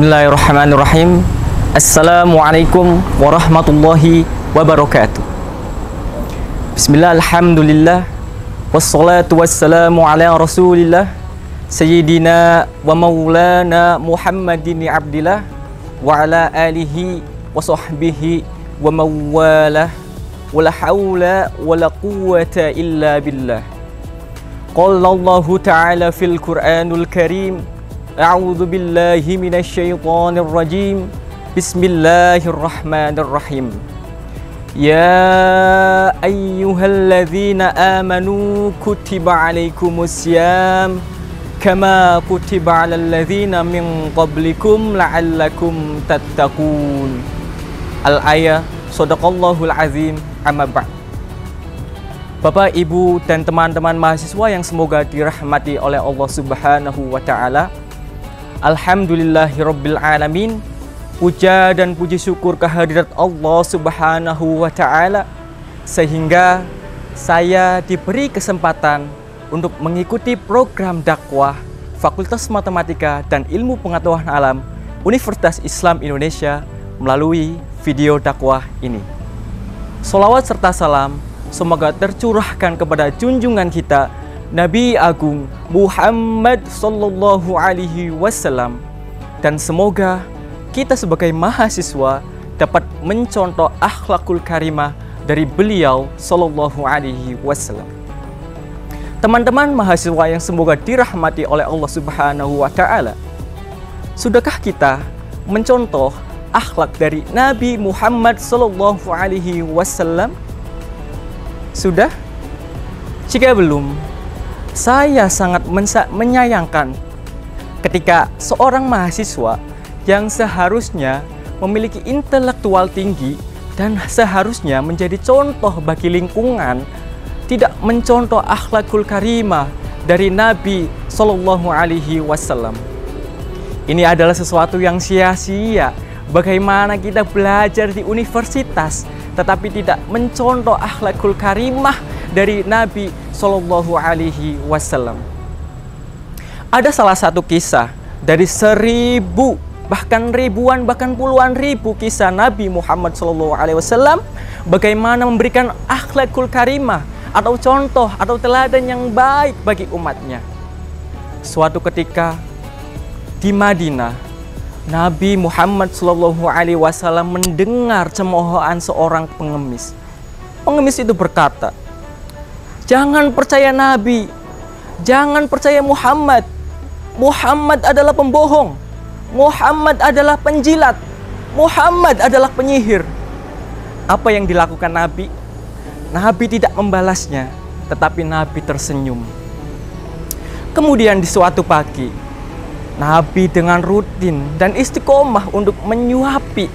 Bismillahirrahmanirrahim. Assalamualaikum warahmatullahi wabarakatuh. Bismillah, alhamdulillah, wassalatu wassalamu ala rasulillah Sayyidina wa maulana Muhammadin abdillah wa ala alihi wa sahbihi wa mawalah wa la hawla wa la quwwata illa billah. Qala Allahu ta'ala fil Qur'anul Karim, a'udzu billahi minasy syaithanir rajim. Bismillahirrahmanirrahim. Ya ayyuhalladzina amanu kutiba alaikumus syiyam kama kutiba alal ladzina min qablikum la'allakum tattaqun. Al-ayah. Shadaqallahul azim. Amma ba'd. Bapak, Ibu, dan teman-teman mahasiswa yang semoga dirahmati oleh Allah Subhanahu wa Ta'ala, alhamdulillahirabbil alamin. Puja dan puji syukur kehadirat Allah Subhanahu wa Ta'ala sehingga saya diberi kesempatan untuk mengikuti program dakwah Fakultas Matematika dan Ilmu Pengetahuan Alam Universitas Islam Indonesia melalui video dakwah ini. Sholawat serta salam semoga tercurahkan kepada junjungan kita Nabi Agung Muhammad Sallallahu Alaihi Wasallam, dan semoga kita sebagai mahasiswa dapat mencontoh akhlakul karimah dari beliau Sallallahu Alaihi Wasallam. Teman-teman mahasiswa yang semoga dirahmati oleh Allah Subhanahu wa Ta'ala, sudahkah kita mencontoh akhlak dari Nabi Muhammad Sallallahu Alaihi Wasallam? Sudah? Jika belum, saya sangat menyayangkan ketika seorang mahasiswa yang seharusnya memiliki intelektual tinggi dan seharusnya menjadi contoh bagi lingkungan tidak mencontoh akhlakul karimah dari Nabi Sallallahu Alaihi Wasallam. Ini adalah sesuatu yang sia-sia. Bagaimana kita belajar di universitas tetapi tidak mencontoh akhlakul karimah dari Nabi Sallallahu Alaihi Wasallam. Ada salah satu kisah dari 1000, bahkan ribuan, bahkan puluhan ribu kisah Nabi Muhammad Sallallahu Alaihi Wasallam bagaimana memberikan akhlakul karimah atau contoh atau teladan yang baik bagi umatnya. Suatu ketika di Madinah, Nabi Muhammad Sallallahu Alaihi Wasallam mendengar cemoohan seorang pengemis. Pengemis itu berkata, "Jangan percaya Nabi, jangan percaya Muhammad. Muhammad adalah pembohong. Muhammad adalah penjilat. Muhammad adalah penyihir." Apa yang dilakukan Nabi? Nabi tidak membalasnya, tetapi Nabi tersenyum. Kemudian di suatu pagi, Nabi dengan rutin dan istiqomah untuk menyuapi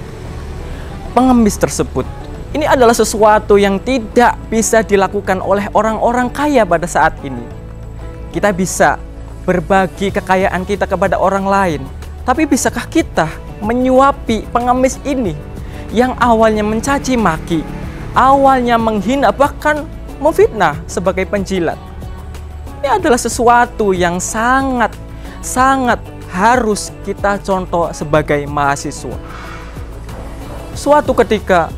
pengemis tersebut. Ini adalah sesuatu yang tidak bisa dilakukan oleh orang-orang kaya pada saat ini. Kita bisa berbagi kekayaan kita kepada orang lain, tapi bisakah kita menyuapi pengemis ini yang awalnya mencaci maki, awalnya menghina, bahkan memfitnah sebagai penjilat? Ini adalah sesuatu yang sangat harus kita contoh sebagai mahasiswa. Suatu ketika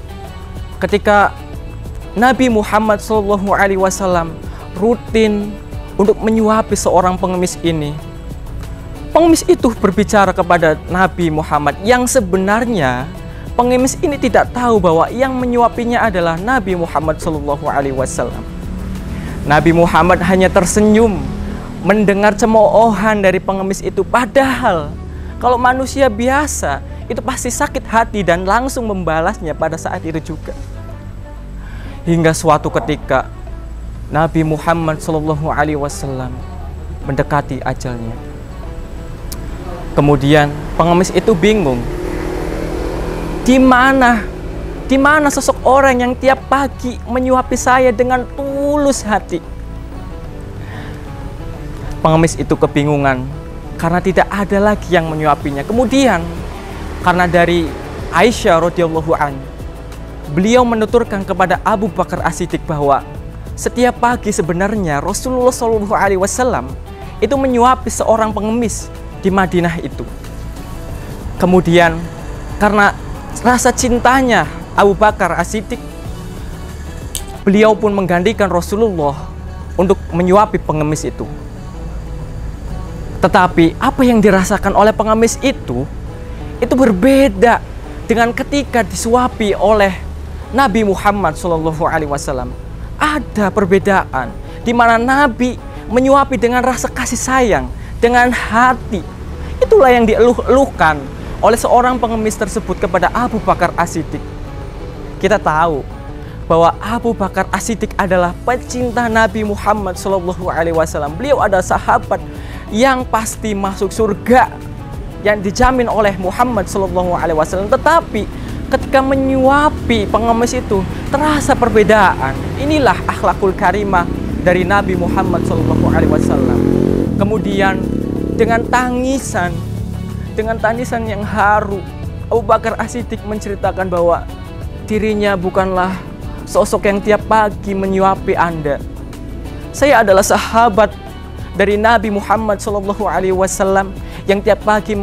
Nabi Muhammad Sallallahu Alaihi Wasallam rutin untuk menyuapi seorang pengemis ini, pengemis itu berbicara kepada Nabi Muhammad yang sebenarnya pengemis ini tidak tahu bahwa yang menyuapinya adalah Nabi Muhammad Sallallahu Alaihi Wasallam. Nabi Muhammad hanya tersenyum mendengar cemoohan dari pengemis itu, padahal kalau manusia biasa itu pasti sakit hati dan langsung membalasnya pada saat itu juga. Hingga suatu ketika Nabi Muhammad Sallallahu Alaihi Wasallam mendekati ajalnya. Kemudian pengemis itu bingung. Di mana sosok orang yang tiap pagi menyuapi saya dengan tulus hati? Pengemis itu kebingungan karena tidak ada lagi yang menyuapinya. Kemudian karena dari Aisyah radhiyallahu anha, beliau menuturkan kepada Abu Bakar As-Siddiq bahwa setiap pagi sebenarnya Rasulullah Shallallahu Alaihi Wasallam itu menyuapi seorang pengemis di Madinah itu. Kemudian karena rasa cintanya Abu Bakar As-Siddiq, beliau pun menggantikan Rasulullah untuk menyuapi pengemis itu. Tetapi apa yang dirasakan oleh pengemis itu berbeda dengan ketika disuapi oleh Nabi Muhammad SAW. Ada perbedaan di mana Nabi menyuapi dengan rasa kasih sayang, dengan hati. Itulah yang dieluh-eluhkan oleh seorang pengemis tersebut kepada Abu Bakar As-Siddiq. Kita tahu bahwa Abu Bakar As-Siddiq adalah pecinta Nabi Muhammad SAW. Beliau adalah sahabat yang pasti masuk surga yang dijamin oleh Muhammad SAW. Tetapi ketika menyuapi pengemis itu terasa perbedaan. Inilah akhlakul karimah dari Nabi Muhammad SAW. Kemudian dengan tangisan yang haru, Abu Bakar As-Siddiq menceritakan bahwa dirinya bukanlah sosok yang tiap pagi menyuapi Anda. Saya adalah sahabat dari Nabi Muhammad SAW yang tiap pagi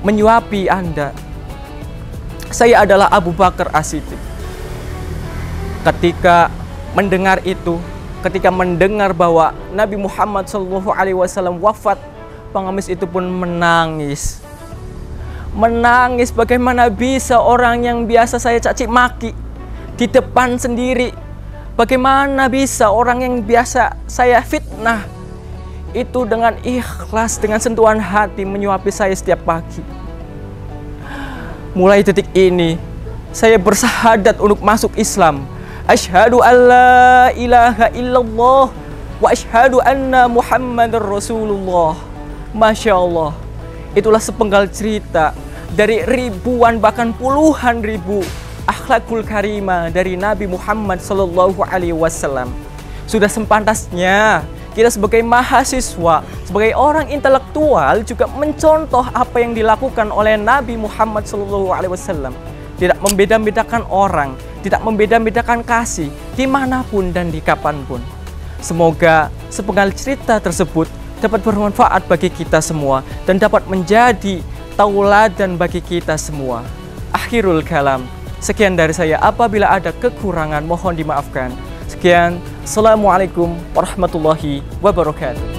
menyuapi Anda. Saya adalah Abu Bakar As-Siddiq. Ketika mendengar itu, ketika mendengar bahwa Nabi Muhammad SAW wafat, pengemis itu pun menangis. Menangis, bagaimana bisa orang yang biasa saya caci maki di depan sendiri, bagaimana bisa orang yang biasa saya fitnah itu dengan ikhlas, dengan sentuhan hati menyuapi saya setiap pagi. Mulai detik ini saya bersahadat untuk masuk Islam. Asyhadu alla ilaha illallah wa asyhadu anna Muhammadar Rasulullah. Masya Allah, itulah sepenggal cerita dari ribuan bahkan puluhan ribu akhlakul karimah dari Nabi Muhammad SAW. Sudah sepantasnya kita sebagai mahasiswa, sebagai orang intelektual juga mencontoh apa yang dilakukan oleh Nabi Muhammad SAW. Tidak membeda-bedakan orang, tidak membeda-bedakan kasih dimanapun dan di kapanpun. Semoga sepenggal cerita tersebut dapat bermanfaat bagi kita semua dan dapat menjadi tauladan bagi kita semua. Akhirul kalam. Sekian dari saya. Apabila ada kekurangan mohon dimaafkan. Sekian. Assalamualaikum warahmatullahi wabarakatuh.